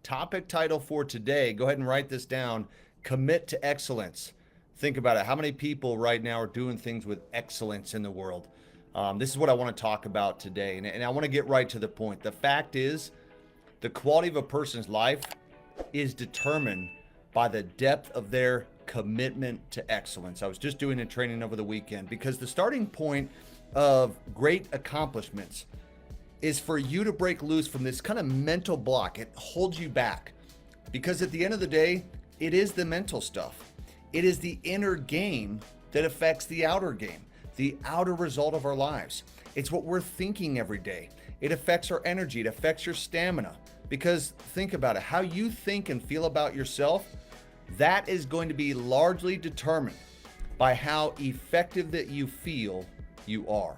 topic title for today, go ahead and write this down. Commit to excellence. Think about it. How many people right now are doing things with excellence in the world? This is what I want to talk about today. And I want to get right to the point. The fact is, the quality of a person's life is determined by the depth of their commitment to excellence. I was just doing a training over the weekend because the starting point of great accomplishments is for you to break loose from this kind of mental block. It holds you back because at the end of the day, it is the mental stuff. It is the inner game that affects the outer game, the outer result of our lives. It's what we're thinking every day. It affects our energy. It affects your stamina. Because think about it, how you think and feel about yourself, that is going to be largely determined by how effective that you feel you are.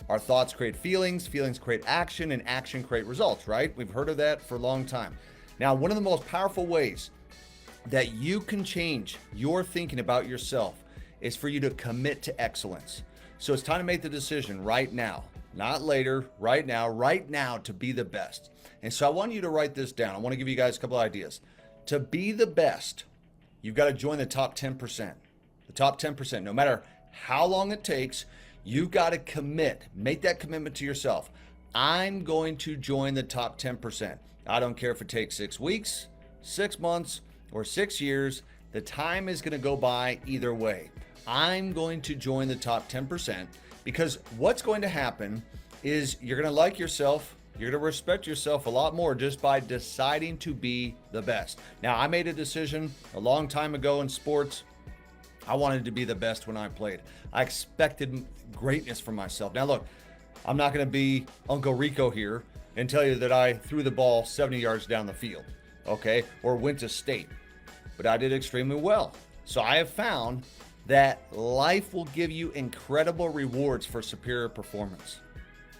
Our thoughts create feelings, feelings create action, and action create results, right? We've heard of that for a long time. Now, one of the most powerful ways that you can change your thinking about yourself is for you to commit to excellence. So it's time to make the decision right now, not later, right now to be the best. And so I want you to write this down. I want to give you guys a couple of ideas. To be the best, you've got to join the top 10%. The top 10%, no matter how long it takes, you've got to commit. Make that commitment to yourself. I'm going to join the top 10%. I don't care if it takes 6 weeks, 6 months, or 6 years. The time is going to go by either way. I'm going to join the top 10% because what's going to happen is you're going to like yourself. You're going to respect yourself a lot more just by deciding to be the best. Now, I made a decision a long time ago in sports. I wanted to be the best when I played. I expected greatness from myself. Now, look, I'm not going to be Uncle Rico here and tell you that I threw the ball 70 yards down the field, okay, or went to state, but I did extremely well. So I have found that life will give you incredible rewards for superior performance.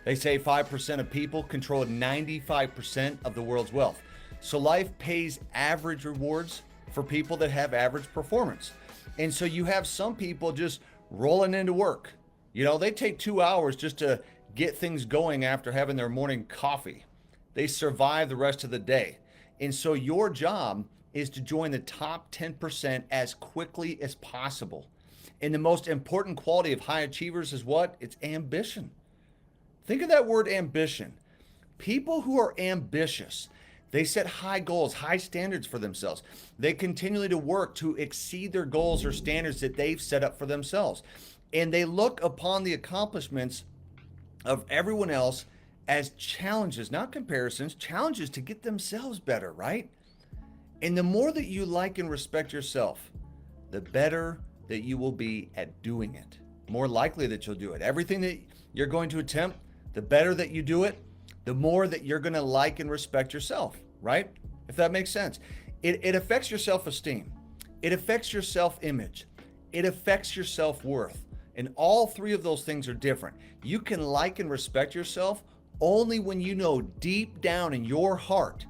They say 5% of people control 95% of the world's wealth. So life pays average rewards for people that have average performance. And so you have some people just rolling into work. You know, they take 2 hours just to get things going after having their morning coffee. They survive the rest of the day. And so your job is to join the top 10% as quickly as possible. And the most important quality of high achievers is what? It's ambition. Think of that word ambition. People who are ambitious, they set high goals, high standards for themselves. They continually to work to exceed their goals or standards that they've set up for themselves. And they look upon the accomplishments of everyone else as challenges, not comparisons, challenges to get themselves better, right? And the more that you like and respect yourself, the better that you will be at doing it. More likely that you'll do it. Everything that you're going to attempt, the better that you do it, the more that you're going to like and respect yourself, right? If that makes sense. It affects your self-esteem. It affects your self-image. It affects your self-worth. And all three of those things are different. You can like and respect yourself only when you know deep down in your heart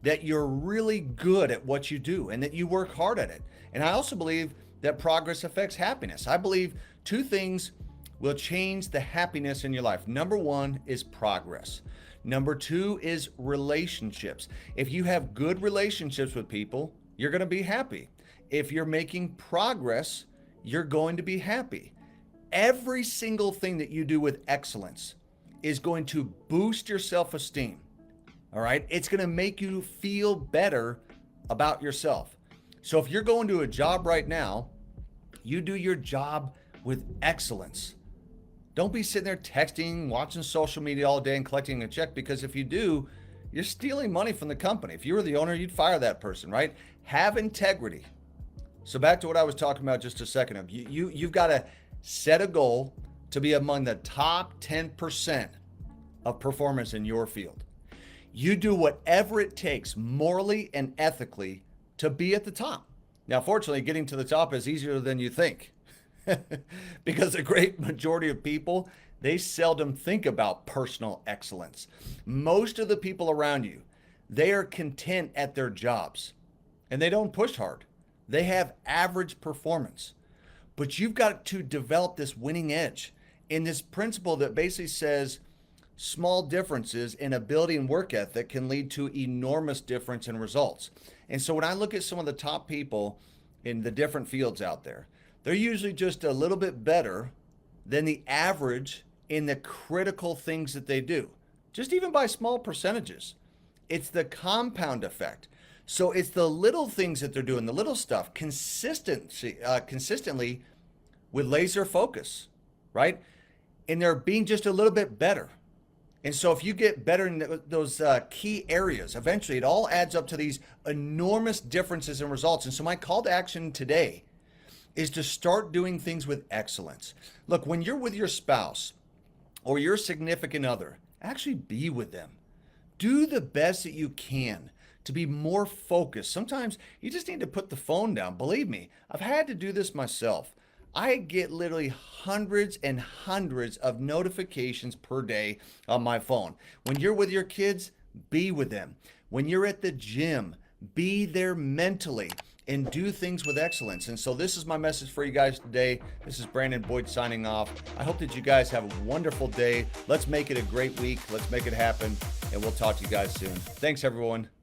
that you're really good at what you do and that you work hard at it. And I also believe that progress affects happiness. I believe two things will change the happiness in your life. Number one is progress. Number two is relationships. If you have good relationships with people, you're going to be happy. If you're making progress, you're going to be happy. Every single thing that you do with excellence is going to boost your self-esteem. All right? It's going to make you feel better about yourself. So if you're going to a job right now, you do your job with excellence. Don't be sitting there texting, watching social media all day and collecting a check, because if you do, you're stealing money from the company. If you were the owner, you'd fire that person, right? Have integrity. So back to what I was talking about just a second ago. You've got to set a goal to be among the top 10% of performance in your field. You do whatever it takes morally and ethically to be at the top. Now, fortunately, getting to the top is easier than you think. Because a great majority of people, they seldom think about personal excellence. Most of the people around you, they are content at their jobs and they don't push hard. They have average performance. But you've got to develop this winning edge in this principle that basically says small differences in ability and work ethic can lead to enormous difference in results. And so when I look at some of the top people in the different fields out there, they're usually just a little bit better than the average in the critical things that they do, just even by small percentages. It's the compound effect. So it's the little things that they're doing, the little stuff, consistently with laser focus, right? And they're being just a little bit better. And so if you get better in those key areas, eventually it all adds up to these enormous differences in results. And so my call to action today is to start doing things with excellence. Look, when you're with your spouse or your significant other, actually be with them. Do the best that you can to be more focused. Sometimes you just need to put the phone down. Believe me, I've had to do this myself. I get literally hundreds and hundreds of notifications per day on my phone. When you're with your kids, be with them. When you're at the gym, be there mentally and do things with excellence. And so this is my message for you guys today. This is Brandon Boyd signing off. I hope that you guys have a wonderful day. Let's make it a great week. Let's make it happen. And we'll talk to you guys soon. Thanks, everyone.